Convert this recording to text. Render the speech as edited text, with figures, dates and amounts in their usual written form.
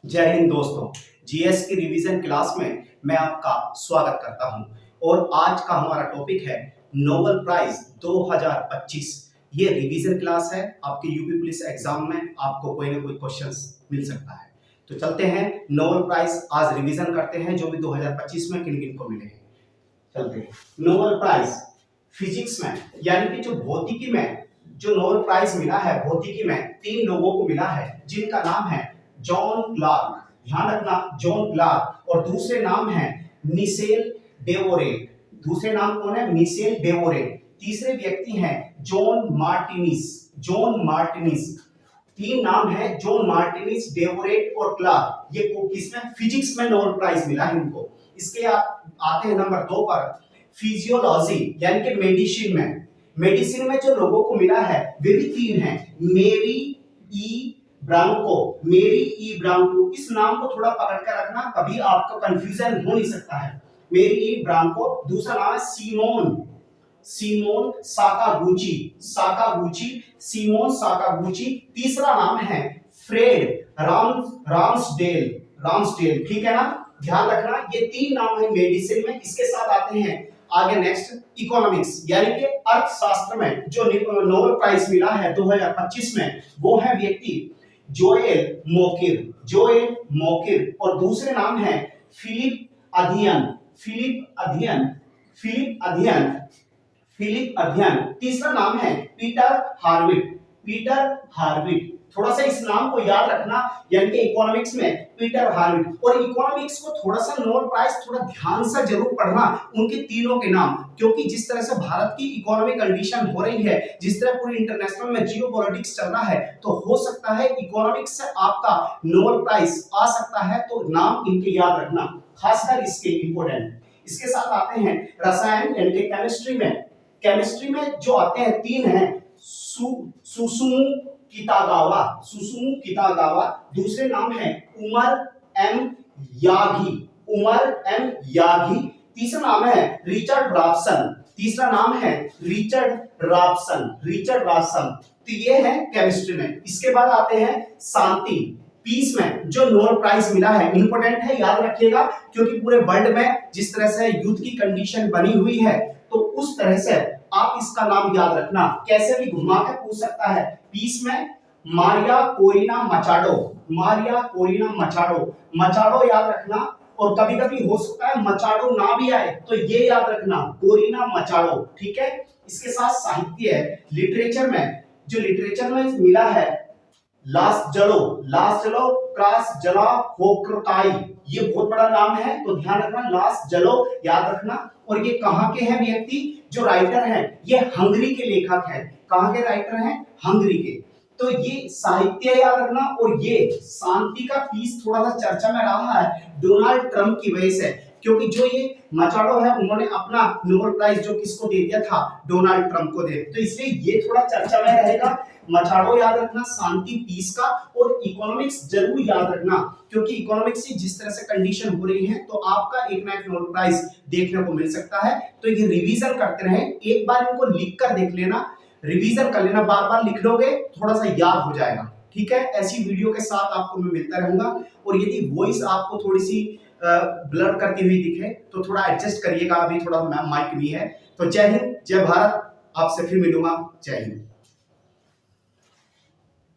जय हिंद दोस्तों। जीएस की रिवीजन क्लास में मैं आपका स्वागत करता हूं और आज का हमारा टॉपिक है नोबेल प्राइज 2025। ये रिवीजन क्लास है। आपके यूपी पुलिस एग्जाम में आपको कोई ना कोई क्वेश्चंस मिल सकता है। तो चलते हैं नोबेल प्राइज आज रिवीजन करते हैं जो भी 2025 में किन किन को मिले हैं। चलते हैं। नोबेल प्राइज फिजिक्स में यानी कि जो भौतिकी में जो नोबेल प्राइज मिला है, भौतिकी में 3 लोगों को मिला है जिनका नाम है जॉन क्लार्क। ध्यान रखना, जॉन क्लार्क। और दूसरे नाम है मिशेल डेवोरेट। दूसरे नाम कौन है? मिशेल डेवोरेट। तीसरे व्यक्ति हैं जॉन मार्टिनिस। John Martinis. 3 नाम है, जॉन मार्टिनिस, डेवोरेट और क्लार्क। ये किसमें? फिजिक्स में नोबेल प्राइज मिला है इनको। इसके आप आते हैं नंबर 2 पर फिजियोलॉजी यानी कि मेडिसिन में। मेडिसिन में जो लोगों को मिला है वे भी 3 हैं। मेरी ई ब्रांको। मेरी ई ब्रांको। इस नाम को थोड़ा पकड़ कर रखना, कभी आपको कंफ्यूजन हो नहीं सकता है। मेरी ई ब्रांको। दूसरा नाम है Simone. Simone Sakaguchi. Sakaguchi. Simone Sakaguchi. तीसरा नाम है फ्रेड राम्सडेल। राम्सडेल, ठीक है ना? ध्यान रखना, ये 3 नाम है मेडिसिन में। इसके साथ आते हैं आगे नेक्स्ट इकोनॉमिक्स यानी कि अर्थशास्त्र में जो नोबेल प्राइज मिला है 2025 में, वो है व्यक्ति जोएल मोकिर। Joel Mokyr. और दूसरे नाम है फिलिप अध्ययन। फिलिप अध्ययन। फिलिप अध्ययन। फिलिप अध्ययन। तीसरा नाम है पीटर हार्विट। पीटर हार्विट। थोड़ा सा इस नाम को याद रखना, यानी कि इकोनॉमिक्स में पीटर हार्विट। और इकोनॉमिक्स को थोड़ा सा नोबेल प्राइज थोड़ा ध्यान से जरूर पढ़ना, उनके तीनों के नाम, क्योंकि जिस तरह से भारत की इकोनॉमिक कंडीशन हो रही है, जिस तरह पूरी इंटरनेशनल में जियो पॉलिटिक्स चल रहा है, तो हो सकता है इकोनॉमिक्स से आपका नोबेल प्राइज आ सकता है। तो नाम इनके याद रखना, खासकर इसके इंपोर्टेंट। इसके साथ आते हैं रसायन यानी कि केमिस्ट्री में। केमिस्ट्री में जो आते हैं 3 हैं सुसुमु कितागावा। सुसुमु कितागावा। दूसरे नाम है Omar M Yaghi. Omar M Yaghi. तीसरा नाम है रिचर्ड रॉबसन। तीसरा नाम है रिचर्ड रॉबसन। Richard Robson. तो ये है केमिस्ट्री में। इसके बाद आते हैं शांति पीस में जो नोबेल प्राइज मिला है। इंपोर्टेंट है, याद रखिएगा, क्योंकि पूरे वर्ल्ड में जिस तरह से युद्ध की कंडीशन बनी हुई है, तो उस तरह से आप इसका नाम याद रखना। कैसे भी घुमा के पूछ सकता है। पीस में Maria Corina Machado. Maria Corina Machado. Machado याद रखना। और कभी कभी हो सकता है मचाडो ना भी आए, तो ये याद रखना, कोरिना मचाडो, ठीक है। इसके साथ साहित्य है। लिटरेचर में जो लिटरेचर में मिला है लास जलो क्रास जला होक्रताई। ये बहुत बड़ा नाम है, तो ध्यान रखना, लास जलो याद रखना। और ये कहां के हैं व्यक्ति? जो राइटर हैं ये हंगरी के लेखक हैं। कहां के राइटर हैं? हंगरी के। तो ये साहित्य याद रखना। और ये शांति का पीस थोड़ा सा चर्चा में रहा है डोनाल्ड ट्रंप की वजह से, क्योंकि जो ये मचाडो है उन्होंने अपना नोबेल प्राइज जो किसको दे दिया था? डोनाल्ड ट्रंप को दे। तो इसलिए ये थोड़ा चर्चा में रहेगा। मचाडो याद रखना, शांति पीस का। और इकोनॉमिक्स जरूर याद रखना, क्योंकि इकोनॉमिक्स की जिस तरह से कंडीशन हो रही है, तो आपका एक ना एक नोबेल प्राइज देखने को मिल सकता है। तो ये रिवीजन करते रहे, एक बार इनको लिख कर देख लेना, रिवीजन कर लेना, बार बार लिख लोगे थोड़ा सा याद हो जाएगा, ठीक है। ऐसी वीडियो के साथ आपको मैं मिलता रहूंगा। और यदि वॉइस आपको थोड़ी सी ब्लर करती हुई दिखे तो थोड़ा एडजस्ट करिएगा, अभी थोड़ा माइक भी है। तो जय हिंद, जय भारत। आपसे फिर मिलूंगा। जय हिंद।